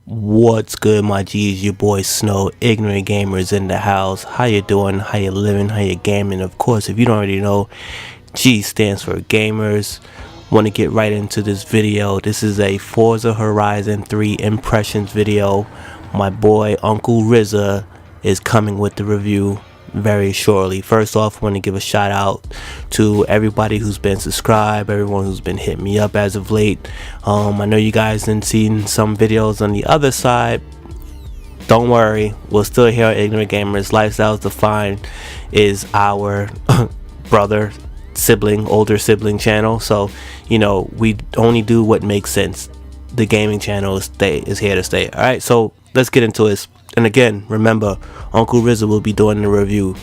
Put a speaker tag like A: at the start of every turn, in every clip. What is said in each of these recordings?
A: What's good, my G's? Your boy Snow, Ignorant Gamers in the house. How you doing? How you living? How you gaming? Of course, if you don't already know, G stands for Gamers. Want to get right into this video. This is a Forza Horizon 3 impressions video. My boy UNCLE RZA is coming with the review very shortly. First off, want to give a shout out to everybody who's been subscribed, everyone who's been hitting me up as of late. I know you guys have seen some videos on the other side. Don't worry, we're still here at Ignorant Gamers. Lifestyles Defined is our brother, sibling, older sibling channel. So, you know, we only do what makes sense. The gaming channel is here to stay. Alright, so let's get into this. And again, remember, UNCLE RZA will be doing the review.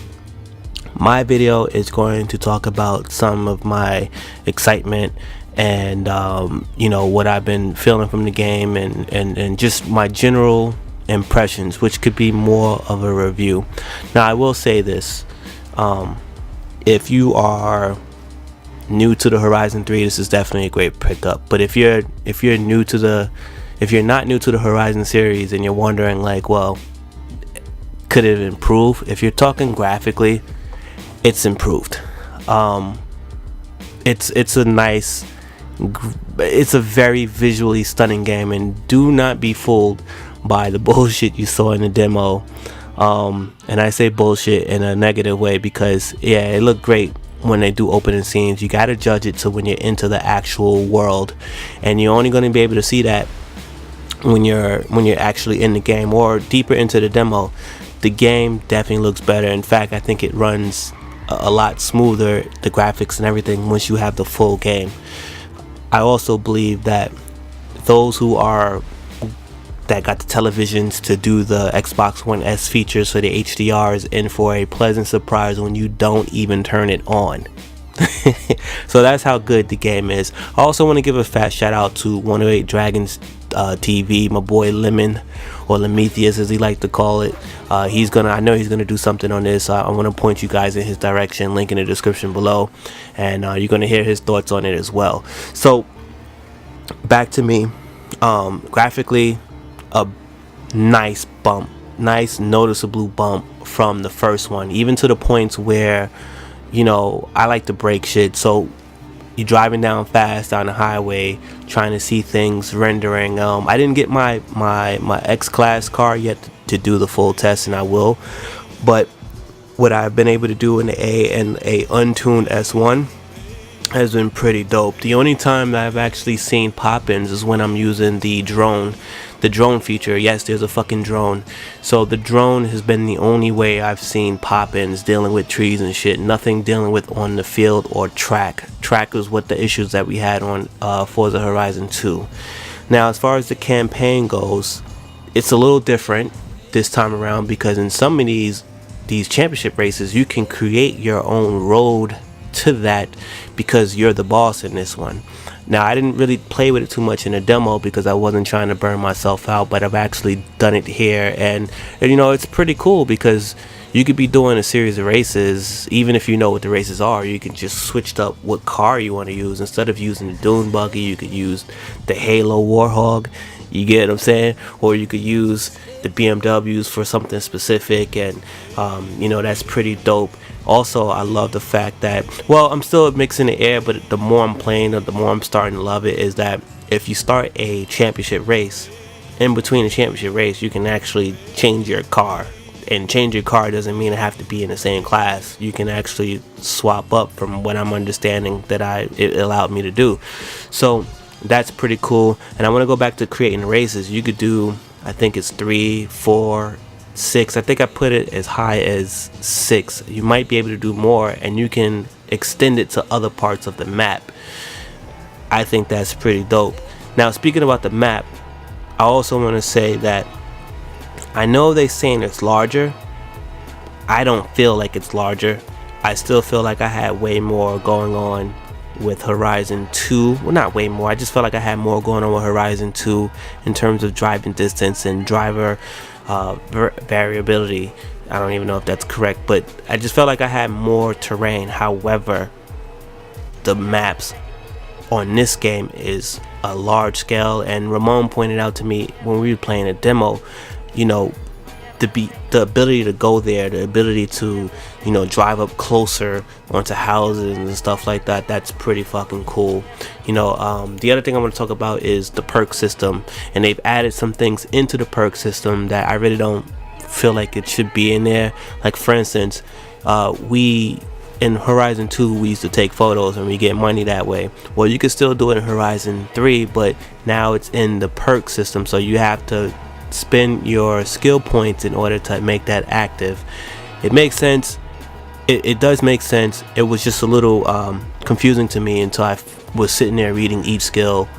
A: My video is going to talk about some of my excitement and you know, what I've been feeling from the game and just my general impressions, which could be more of a review. Now I will say this, if you are new to the Horizon 3, this is definitely a great pickup. But if you're not new to the Horizon series and you're wondering like, well, could it improve? If you're talking graphically, it's improved. It's a very visually stunning game, and do not be fooled by the bullshit you saw in the demo. And I say bullshit in a negative way because yeah, it looked great when they do opening scenes. You got to judge it to when you're into the actual world, and you're only going to be able to see that when you're actually in the game or deeper into the demo. The game definitely looks better. In fact, I think it runs a lot smoother, the graphics and everything, once you have the full game. I also believe that those that got the televisions to do the Xbox One S features for the HDR is in for a pleasant surprise when you don't even turn it on. So that's how good the game is. I also want to give a fat shout out to 108 Dragons TV, my boy Lemon, or Lemetheus as he like to call it. I know he's gonna do something on this. I want to point you guys in his direction, link in the description below, and you're gonna hear his thoughts on it as well. So back to me. Graphically, a nice bump, nice noticeable bump from the first one, even to the points where, you know, I like to break shit. So you're driving down fast down the highway trying to see things rendering. I didn't get my X-Class car yet to do the full test, and I will, but what I've been able to do in the A and a untuned S1 has been pretty dope. The only time that I've actually seen pop-ins is when I'm using the drone feature. Yes, there's a fucking drone. So the drone has been the only way I've seen pop-ins dealing with trees and shit. Nothing dealing with on the field or track. Track is what the issues that we had on Forza Horizon 2. Now, as far as the campaign goes, it's a little different this time around because in some of these championship races, you can create your own road to that because you're the boss in this one. Now, I didn't really play with it too much in a demo because I wasn't trying to burn myself out, but I've actually done it here, and you know, it's pretty cool because you could be doing a series of races. Even if you know what the races are, you can just switch up what car you want to use. Instead of using the Dune Buggy, you could use the Halo Warthog, you get what I'm saying? Or you could use the BMWs for something specific, and you know, that's pretty dope. Also, I love the fact that, well, I'm still mixing the air, but the more I'm playing, the more I'm starting to love it, is that if you start a championship race, in between the championship race, you can actually change your car. And change your car doesn't mean it have to be in the same class. You can actually swap up, from what I'm understanding that it allowed me to do. So that's pretty cool. And I want to go back to creating races. You could do, I think it's 3, 4, 6. I think I put it as high as 6. You might be able to do more, and you can extend it to other parts of the map. I think that's pretty dope. Now, speaking about the map, I also want to say that I know they're saying it's larger. I don't feel like it's larger. I still feel like I had way more going on with Horizon 2. Well, not way more, I just felt like I had more going on with Horizon 2 in terms of driving distance and driver variability. I don't even know if that's correct, but I just felt like I had more terrain. However, the maps on this game is a large scale. And Ramon pointed out to me when we were playing a demo, you know, the ability to go there, the ability to, you know, drive up closer onto houses and stuff like that, that's pretty fucking cool. You know, the other thing I want to talk about is the perk system, and they've added some things into the perk system that I really don't feel like it should be in there. Like, for instance, we in Horizon 2 we used to take photos and we get money that way. Well, you can still do it in Horizon 3, but now it's in the perk system, so you have to spend your skill points in order to make that active. It makes sense. It does make sense. It was just a little confusing to me until I was sitting there reading each skill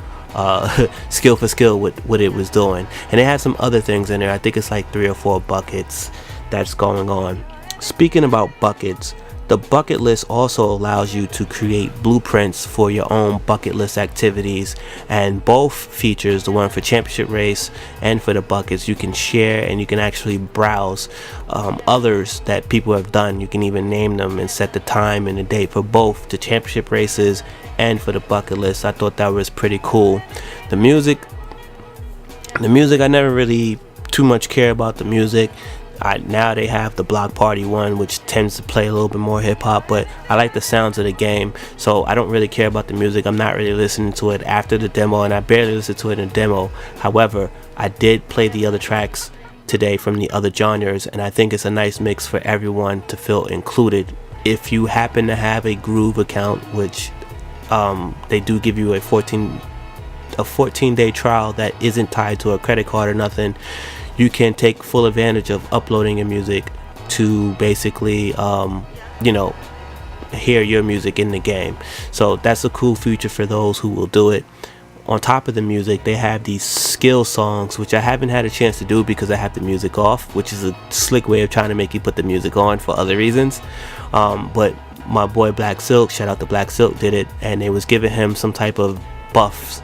A: skill for skill what it was doing. And it had some other things in there. I think it's like 3 or 4 buckets that's going on. Speaking about buckets, the bucket list also allows you to create blueprints for your own bucket list activities, and both features, the one for championship race and for the buckets, you can share, and you can actually browse others that people have done. You can even name them and set the time and the date for both the championship races and for the bucket list. I thought that was pretty cool. The music, I never really too much care about the music. Now they have the Block Party one, which tends to play a little bit more hip-hop, but I like the sounds of the game, so I don't really care about the music. I'm not really listening to it after the demo, and I barely listen to it in the demo. However, I did play the other tracks today from the other genres, and I think it's a nice mix for everyone to feel included. If you happen to have a Groove account, which they do give you a 14-day trial that isn't tied to a credit card or nothing, you can take full advantage of uploading your music to basically you know, hear your music in the game. So that's a cool feature for those who will do it. On top of the music, they have these skill songs, which I haven't had a chance to do because I have the music off, which is a slick way of trying to make you put the music on for other reasons. But my boy Black Silk, shout out to Black Silk, did it, and they was giving him some type of buffs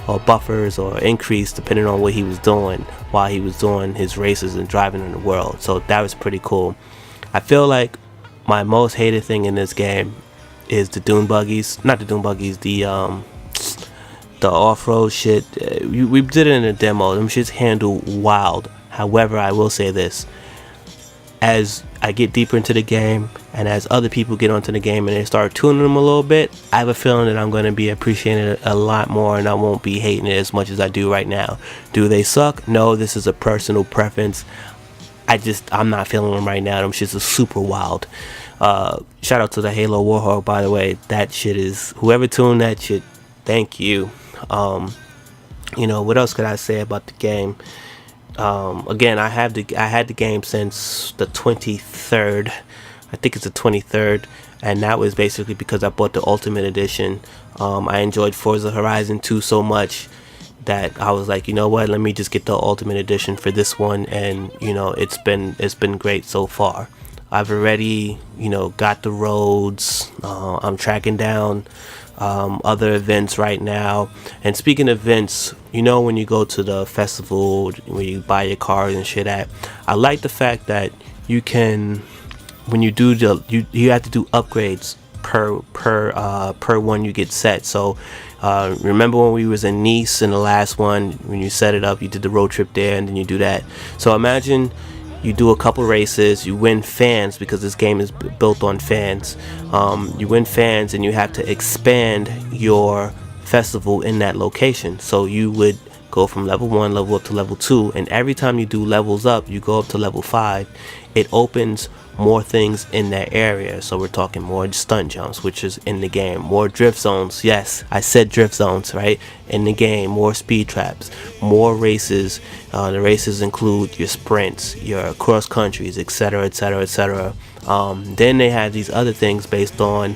A: or buffers or increase depending on what he was doing while he was doing his races and driving in the world. So that was pretty cool. I feel like my most hated thing in this game is the dune buggies. Not the dune buggies, the off-road shit. We did it in a demo. Them shits handle wild. However, I will say this: as I get deeper into the game, and as other people get onto the game and they start tuning them a little bit, I have a feeling that I'm going to be appreciating it a lot more, and I won't be hating it as much as I do right now. Do they suck? No, this is a personal preference. I'm not feeling them right now. Them shits are super wild. Shout out to the Halo Warthog, by the way. That shit is, whoever tuned that shit, thank you. You know, what else could I say about the game? Again, I had the game since the 23rd. I think it's the 23rd, and that was basically because I bought the Ultimate Edition. I enjoyed Forza Horizon 2 so much that I was like, you know what, let me just get the Ultimate Edition for this one, and you know, it's been great so far. I've already, you know, got the roads. I'm tracking down other events right now. And speaking of events, you know, when you go to the festival where you buy your cars and shit at, I like the fact that you can, when you do you have to do upgrades per one you get set. So remember when we was in Nice in the last one, when you set it up, you did the road trip there, and then you do that. So imagine you do a couple races, you win fans, because this game is built on fans. You win fans, and you have to expand your festival in that location. So you would go from level 1, level up to level 2, and every time you do levels up, you go up to level 5, it opens more things in that area. So we're talking more stunt jumps, which is in the game, more drift zones. Yes, I said drift zones, right? In the game, more speed traps, more races. The races include your sprints, your cross countries, etc., etc., etc. Then they have these other things based on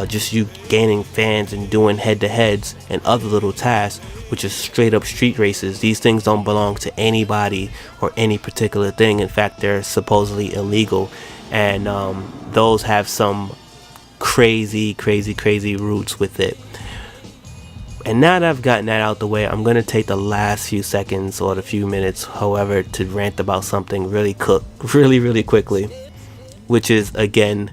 A: just you gaining fans and doing head-to-heads and other little tasks, which is straight up street races. These things don't belong to anybody or any particular thing. In fact, they're supposedly illegal, and those have some crazy roots with it. And now that I've gotten that out the way, I'm going to take the last few seconds or the few minutes, however, to rant about something really quickly, which is, again,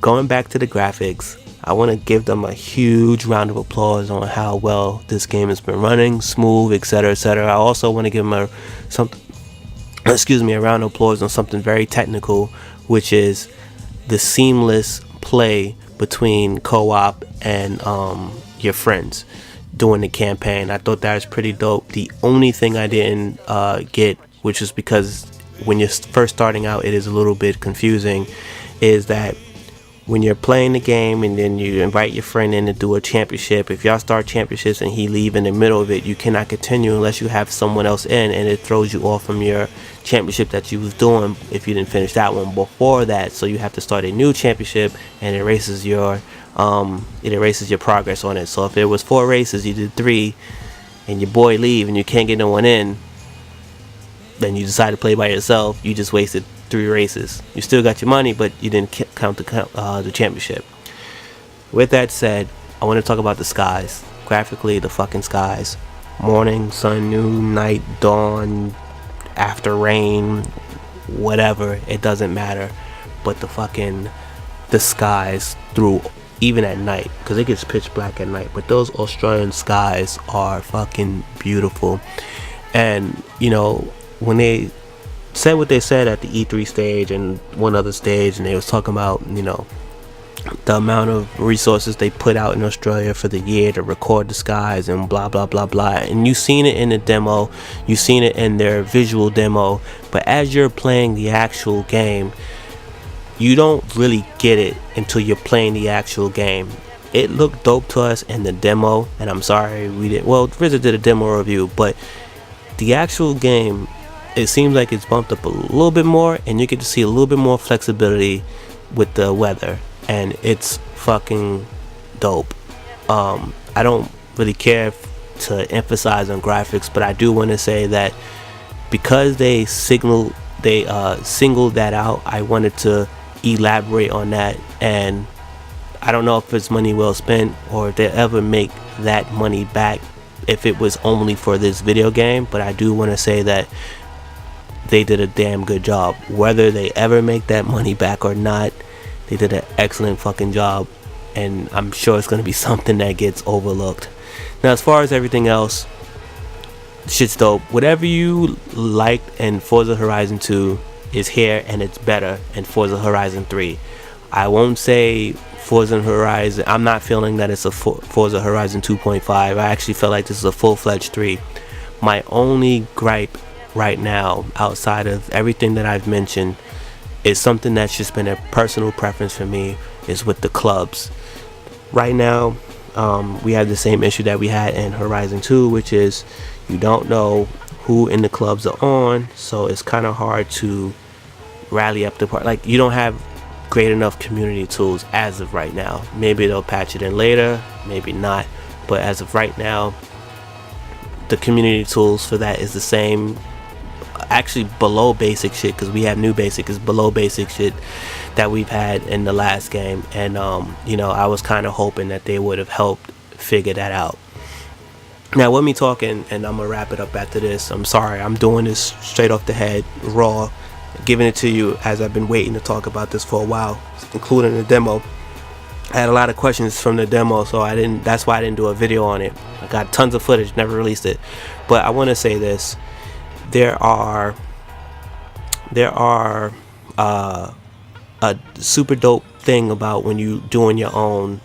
A: going back to the graphics. I want to give them a huge round of applause on how well this game has been running, smooth, etc., etc. I also want to give them a round of applause on something very technical, which is the seamless play between co-op and your friends during the campaign. I thought that was pretty dope. The only thing I didn't get, which is because when you're first starting out it is a little bit confusing, is that when you're playing the game and then you invite your friend in to do a championship, if y'all start championships and he leave in the middle of it, you cannot continue unless you have someone else in, and it throws you off from your championship that you was doing if you didn't finish that one before that. So you have to start a new championship, and it erases your progress on it. So if it was 4 races, you did 3, and your boy leave and you can't get no one in, then you decide to play by yourself, you just wasted 3 races. You still got your money, but you didn't count the championship. With that said, I want to talk about the skies. Graphically, the fucking skies. Morning, sun, noon, night, dawn, after rain, whatever, it doesn't matter. But the skies through, even at night, because it gets pitch black at night, but those Australian skies are fucking beautiful. And you know, when they said what they said at the E3 stage and one other stage, and they was talking about, you know, the amount of resources they put out in Australia for the year to record the skies and blah blah blah blah, and you seen it in the demo, you seen it in their visual demo, but as you're playing the actual game, you don't really get it until you're playing the actual game. It looked dope to us in the demo, and I'm sorry we didn't, well, RZA did a demo review, but the actual game, it seems like it's bumped up a little bit more, and you get to see a little bit more flexibility with the weather, and it's fucking dope. I don't really care to emphasize on graphics, but I do want to say that because they singled that out, I wanted to elaborate on that. And I don't know if it's money well spent or if they'll ever make that money back if it was only for this video game, but I do want to say that they did a damn good job. Whether they ever make that money back or not, they did an excellent fucking job, and I'm sure it's going to be something that gets overlooked. Now, as far as everything else, shit's dope. Whatever you liked in Forza Horizon 2 is here, and it's better in Forza Horizon 3. I won't say Forza Horizon, I'm not feeling that it's a Forza Horizon 2.5. I actually feel like this is a full-fledged 3. My only gripe right now, outside of everything that I've mentioned, is something that's just been a personal preference for me, is with the clubs. Right now, we have the same issue that we had in Horizon 2, which is you don't know who in the clubs are on, so it's kind of hard to rally up the part. Like, you don't have great enough community tools as of right now. Maybe they'll patch it in later, maybe not, but as of right now, the community tools for that is the same, actually below basic shit, because we have new basic, is below basic shit that we've had in the last game. And you know, I was kind of hoping that they would have helped figure that out. Now, with me talking, and I'm gonna wrap it up after this, I'm sorry, I'm doing this straight off the head, raw, giving it to you as I've been waiting to talk about this for a while, including the demo. I had a lot of questions from the demo, so that's why I didn't do a video on it. I got tons of footage, never released it. But I want to say this: there are a super dope thing about when you doing your own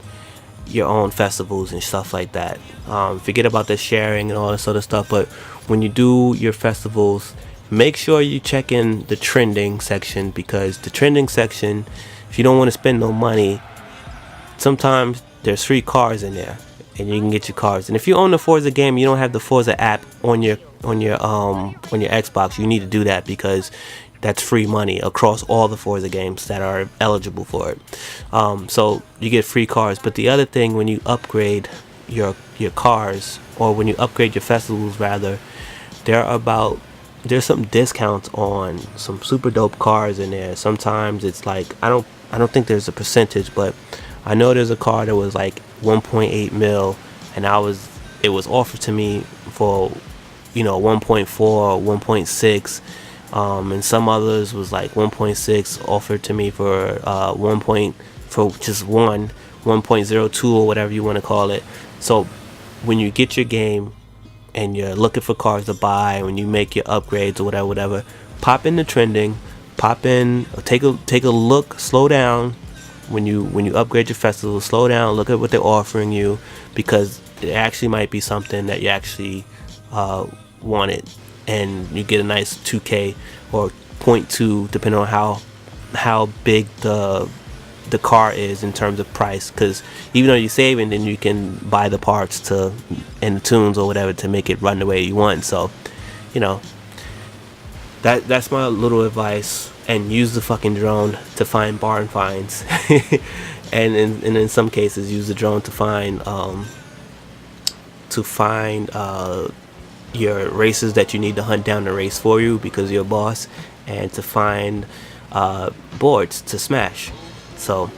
A: festivals and stuff like that. Forget about the sharing and all this other stuff, but when you do your festivals, make sure you check in the trending section, because the trending section, if you don't want to spend no money, sometimes there's free cars in there, and you can get your cars. And if you own the Forza game, you don't have the Forza app on your Xbox, you need to do that, because that's free money across all the Forza games that are eligible for it. So you get free cars. But the other thing, when you upgrade your cars, or when you upgrade your festivals rather, there's some discounts on some super dope cars in there. Sometimes it's like, I don't think there's a percentage, but I know there's a car that was like 1.8 mil, and it was offered to me for, you know, 1.4 or 1.6, and some others was like 1.6 offered to me for for just one, 1.02 or whatever you want to call it. So when you get your game and you're looking for cars to buy, when you make your upgrades or whatever, pop in the trending, pop in, take a look, slow down. When you upgrade your festival, slow down, look at what they're offering you, because it actually might be something that you actually wanted, and you get a nice 2K or 0.2, depending on how big the car is in terms of price. Because even though you're saving, then you can buy the parts and the tunes or whatever to make it run the way you want. So, you know, that's my little advice. And use the fucking drone to find barn finds, and in some cases use the drone to find your races that you need to hunt down the race for you because you're a boss, and to find boards to smash. So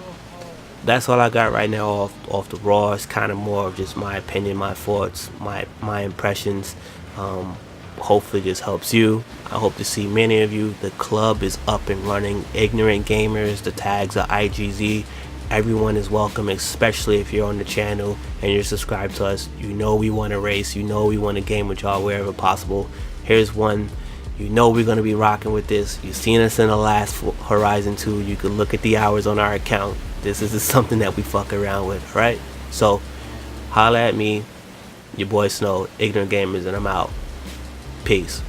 A: that's all I got right now off the raw. It's kind of more of just my opinion, my thoughts, my impressions. Hopefully this helps you. I hope to see many of you. The club is up and running. Ignorant Gamers, the tags are IGZ. Everyone is welcome, especially if you're on the channel and you're subscribed to us. You know we want to race. You know we want to game with y'all wherever possible. Here's one. You know we're going to be rocking with this. You've seen us in the last Horizon 2. You can look at the hours on our account. This is something that we fuck around with, right? So holla at me, your boy Snow, Ignorant Gamers, and I'm out. Peace.